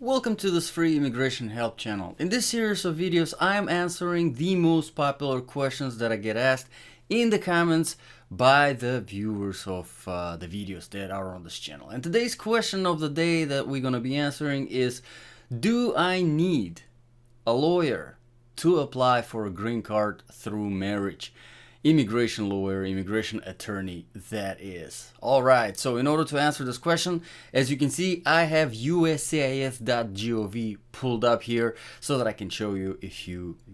Welcome to this free immigration help channel. In this series of videos, I am answering the most popular questions that I get asked in the comments by the viewers of the videos that are on this channel. And today's question of the day that we're going to be answering is, do I need a lawyer to apply for a green card through marriage? Immigration lawyer, immigration attorney, that is. Alright, so in order to answer this question, as you can see, I have USCIS.gov pulled up here so that I can show you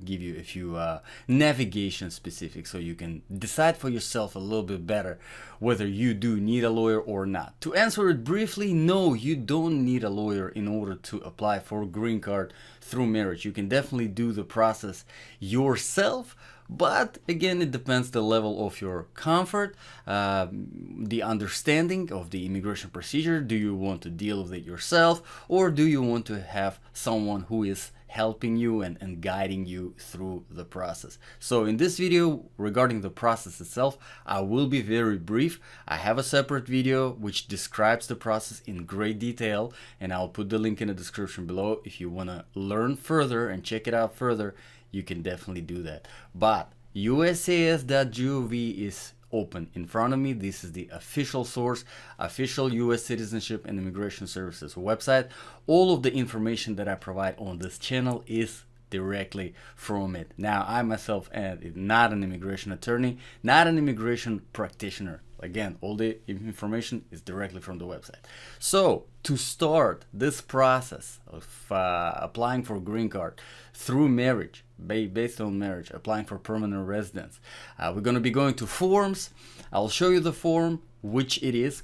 give you a few navigation specifics so you can decide for yourself a little bit better whether you do need a lawyer or not. To answer it briefly, no, you don't need a lawyer in order to apply for a green card through marriage. You can definitely do the process yourself. But again, it depends the level of your comfort, the understanding of the immigration procedure. Do you want to deal with it yourself, or do you want to have someone who is helping you and guiding you through the process? So in this video regarding the process itself, I will be very brief. I have a separate video which describes the process in great detail, and I'll put the link in the description below. If you want to learn further and check it out further, you can definitely do that. But USCIS.gov is open in front of me. This is the official source, official U.S. Citizenship and Immigration Services website. All of the information that I provide on this channel is directly from it. Now, I myself am not an immigration attorney, not an immigration practitioner. Again, all the information is directly from the website. So to start this process of applying for a green card through marriage, based on marriage, applying for permanent residence, we're going to be going to forms. I'll show you the form, which it is.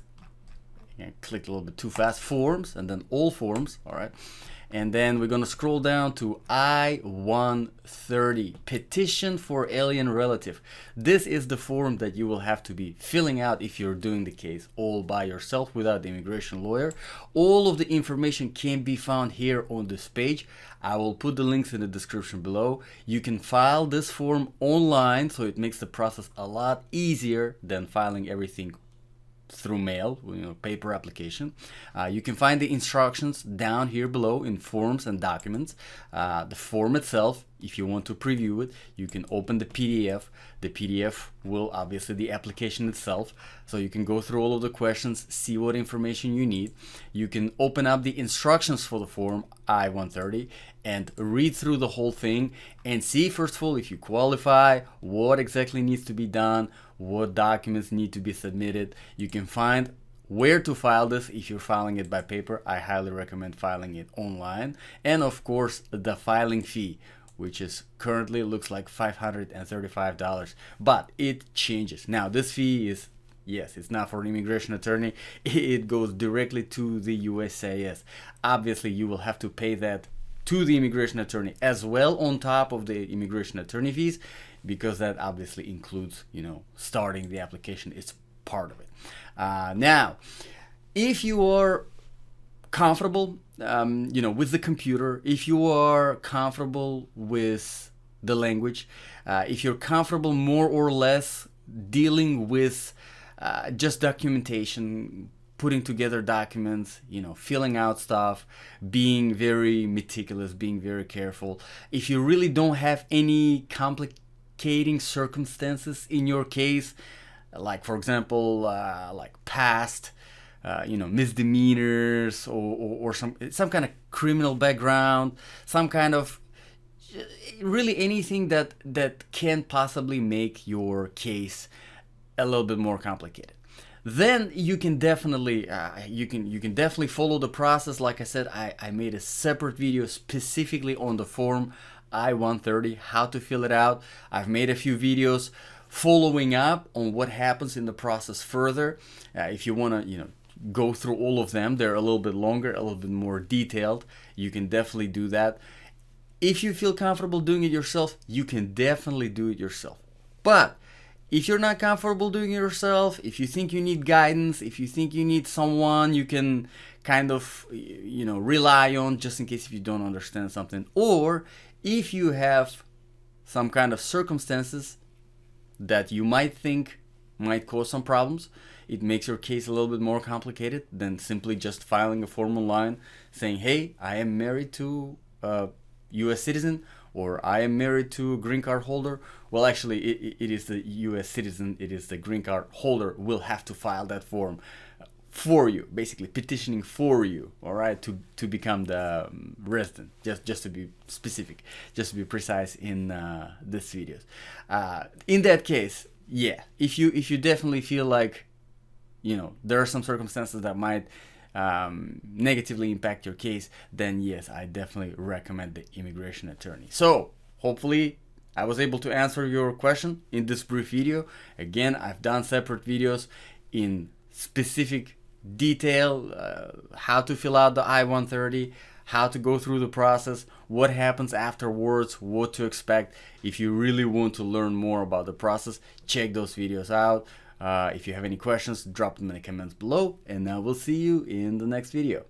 I clicked a little bit too fast. Forms, and then all forms. All right. And then we're going to scroll down to I-130, petition for alien relative. This is the form that you will have to be filling out if you're doing the case all by yourself without the immigration lawyer. All of the information can be found here on this page. I will put the links in the description below. You can file this form online, so it makes the process a lot easier than filing everything through mail, paper application. You can find the instructions down here below in forms and documents. The form itself, if you want to preview it, you can open the PDF. The PDF will obviously the application itself, so you can go through all of the questions, see what information you need. You can open up the instructions for the form I-130 and read through the whole thing and see, first of all, if you qualify, what exactly needs to be done, what documents need to be submitted. You can find where to file this. If you're filing it by paper, I highly recommend filing it online. And of course, the filing fee, which is currently looks like $535, but it changes. Now, this fee is, yes, it's not for an immigration attorney. It goes directly to the USCIS. Obviously, you will have to pay that to the immigration attorney as well on top of the immigration attorney fees, because that obviously includes, starting the application. It's part of it. Now, if you are comfortable, with the computer, if you are comfortable with the language, if you're comfortable more or less dealing with just documentation, putting together documents, filling out stuff, being very meticulous, being very careful. If you really don't have any complicating circumstances in your case, like for example, like past, misdemeanors or some kind of criminal background, some kind of really anything that can possibly make your case a little bit more complicated, then you can definitely you can definitely follow the process. Like I said, I made a separate video specifically on the form I-130, how to fill it out. I've made a few videos following up on what happens in the process further. If you want to go through all of them, they're a little bit longer, a little bit more detailed. You can definitely do that. If you feel comfortable doing it yourself, you can definitely do it yourself. But if you're not comfortable doing it yourself, if you think you need guidance, if you think you need someone you can kind of, rely on just in case if you don't understand something, or if you have some kind of circumstances that you might think might cause some problems, it makes your case a little bit more complicated than simply just filing a form online. saying, hey, I am married to a US citizen, or I am married to a green card holder. Well, actually, it is the US citizen, it is the green card holder will have to file that form for you, basically petitioning for you, all right, to become the resident, just to be specific, just to be precise in this videos. In that case, yeah, if you definitely feel like, you know, there are some circumstances that might negatively impact your case, then yes, I definitely recommend the immigration attorney. So hopefully I was able to answer your question in this brief video. Again, I've done separate videos in specific detail, how to fill out the I-130, how to go through the process, what happens afterwards, what to expect. If you really want to learn more about the process, check those videos out. If you have any questions, drop them in the comments below, and I will see you in the next video.